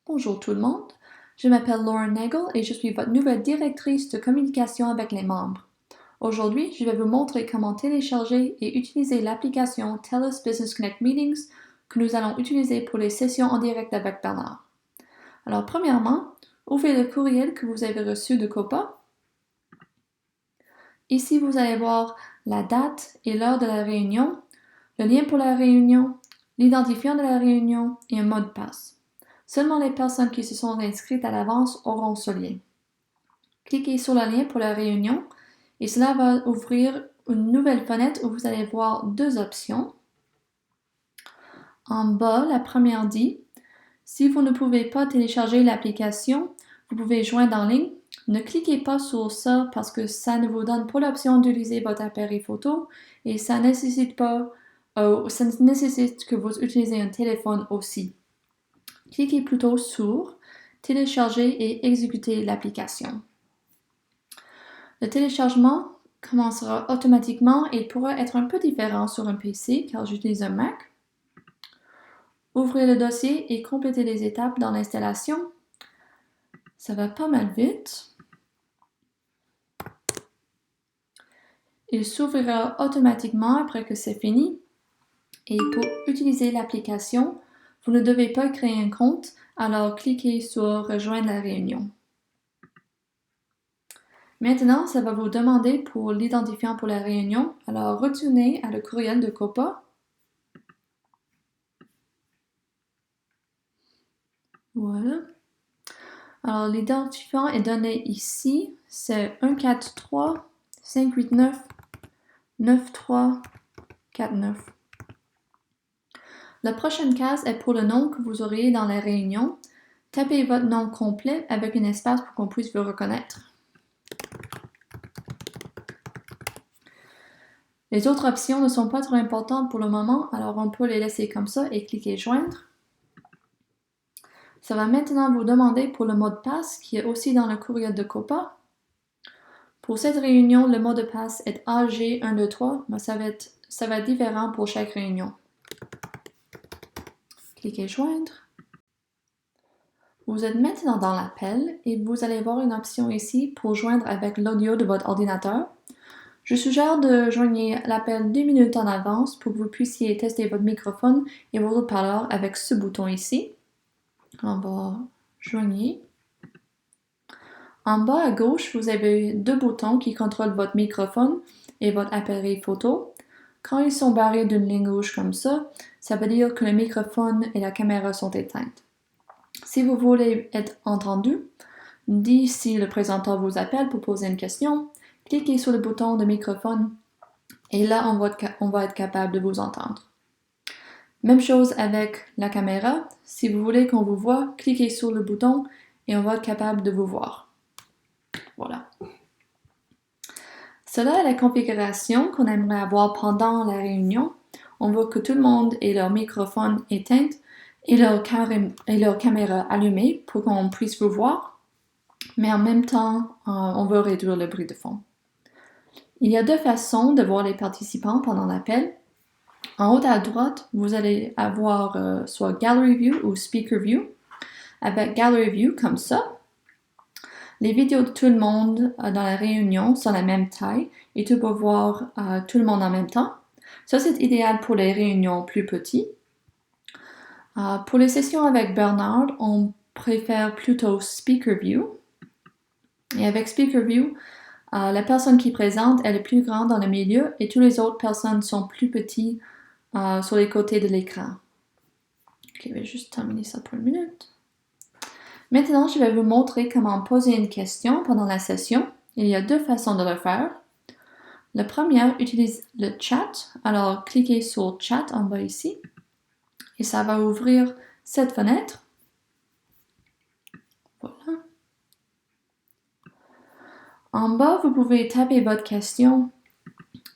Bonjour tout le monde, je m'appelle Lauren Nagel et je suis votre nouvelle directrice de communication avec les membres. Aujourd'hui, je vais vous montrer comment télécharger et utiliser l'application TELUS Business Connect Meetings que nous allons utiliser pour les sessions en direct avec Bernard. Alors premièrement, ouvrez le courriel que vous avez reçu de COPA. Ici, vous allez voir la date et l'heure de la réunion, le lien pour la réunion, l'identifiant de la réunion et un mot de passe. Seulement les personnes qui se sont inscrites à l'avance auront ce lien. Cliquez sur le lien pour la réunion et cela va ouvrir une nouvelle fenêtre où vous allez voir deux options. En bas, la première dit « Si vous ne pouvez pas télécharger l'application, vous pouvez joindre en ligne. Ne cliquez pas sur ça parce que ça ne vous donne pas l'option d'utiliser votre appareil photo et ça nécessite que vous utilisez un téléphone aussi. Cliquez plutôt sur « Télécharger et exécuter l'application ». Le téléchargement commencera automatiquement et pourra être un peu différent sur un PC car j'utilise un Mac. Ouvrez le dossier et complétez les étapes dans l'installation. Ça va pas mal vite. Il s'ouvrira automatiquement après que c'est fini. Et pour utiliser l'application, vous ne devez pas créer un compte, alors cliquez sur « Rejoindre la réunion ». Maintenant, ça va vous demander pour l'identifiant pour la réunion, alors retournez à le courriel de COPA. Voilà. Alors, l'identifiant est donné ici, c'est 143-589-9349. La prochaine case est pour le nom que vous aurez dans la réunion. Tapez votre nom complet avec un espace pour qu'on puisse vous reconnaître. Les autres options ne sont pas trop importantes pour le moment, alors on peut les laisser comme ça et cliquer « Joindre ». Ça va maintenant vous demander pour le mot de passe qui est aussi dans le courriel de COPA. Pour cette réunion, le mot de passe est AG123, mais ça va être différent pour chaque réunion. Cliquez « Joindre ». Vous êtes maintenant dans l'appel et vous allez voir une option ici pour joindre avec l'audio de votre ordinateur. Je suggère de joindre l'appel 2 minutes en avance pour que vous puissiez tester votre microphone et vos haut-parleurs avec ce bouton ici. On va joindre. En bas à gauche, vous avez deux boutons qui contrôlent votre microphone et votre appareil photo. Quand ils sont barrés d'une ligne rouge comme ça veut dire que le microphone et la caméra sont éteintes. Si vous voulez être entendu, dites si le présenteur vous appelle pour poser une question, cliquez sur le bouton de microphone et là, on va être capable de vous entendre. Même chose avec la caméra. Si vous voulez qu'on vous voit, cliquez sur le bouton et on va être capable de vous voir. Voilà. Cela est la configuration qu'on aimerait avoir pendant la réunion. On veut que tout le monde ait leur microphone éteint et leur caméra allumée pour qu'on puisse vous voir. Mais en même temps, on veut réduire le bruit de fond. Il y a deux façons de voir les participants pendant l'appel. En haut à droite, vous allez avoir soit Gallery View ou Speaker View. Avec Gallery View, comme ça, les vidéos de tout le monde dans la réunion sont la même taille et tu peux voir tout le monde en même temps. Ça, c'est idéal pour les réunions plus petites. Pour les sessions avec Bernard, on préfère plutôt Speaker View. Et avec Speaker View, la personne qui présente est la plus grande dans le milieu et toutes les autres personnes sont plus petites sur les côtés de l'écran. Ok, je vais juste terminer ça pour une minute. Maintenant, je vais vous montrer comment poser une question pendant la session. Il y a deux façons de le faire. La première utilise le chat. Alors, cliquez sur Chat en bas ici. Et ça va ouvrir cette fenêtre. Voilà. En bas, vous pouvez taper votre question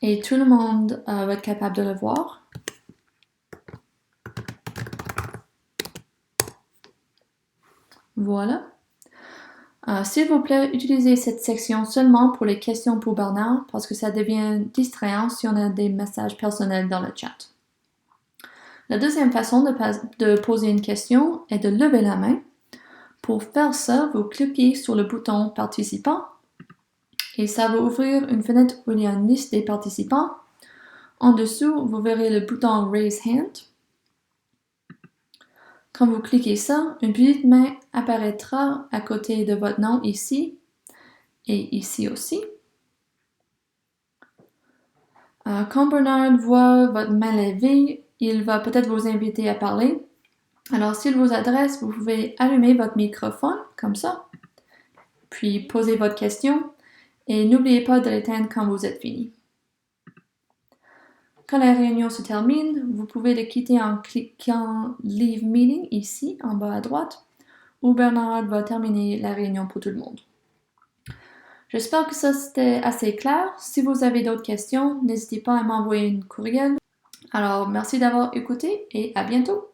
et tout le monde va être capable de le voir. Voilà. S'il vous plaît, utilisez cette section seulement pour les questions pour Bernard parce que ça devient distrayant si on a des messages personnels dans le chat. La deuxième façon de poser une question est de lever la main. Pour faire ça, vous cliquez sur le bouton Participants et ça va ouvrir une fenêtre où il y a une liste des participants. En dessous, vous verrez le bouton Raise Hand. Quand vous cliquez ça, une petite main apparaîtra à côté de votre nom ici et ici aussi. Quand Bernard voit votre main levée, il va peut-être vous inviter à parler. Alors, s'il vous adresse, vous pouvez allumer votre microphone, comme ça, puis poser votre question, et n'oubliez pas de l'éteindre quand vous êtes fini. Quand la réunion se termine, vous pouvez le quitter en cliquant Leave Meeting, ici, en bas à droite, où Bernard va terminer la réunion pour tout le monde. J'espère que ça c'était assez clair. Si vous avez d'autres questions, n'hésitez pas à m'envoyer une courriel. Alors, merci d'avoir écouté et à bientôt!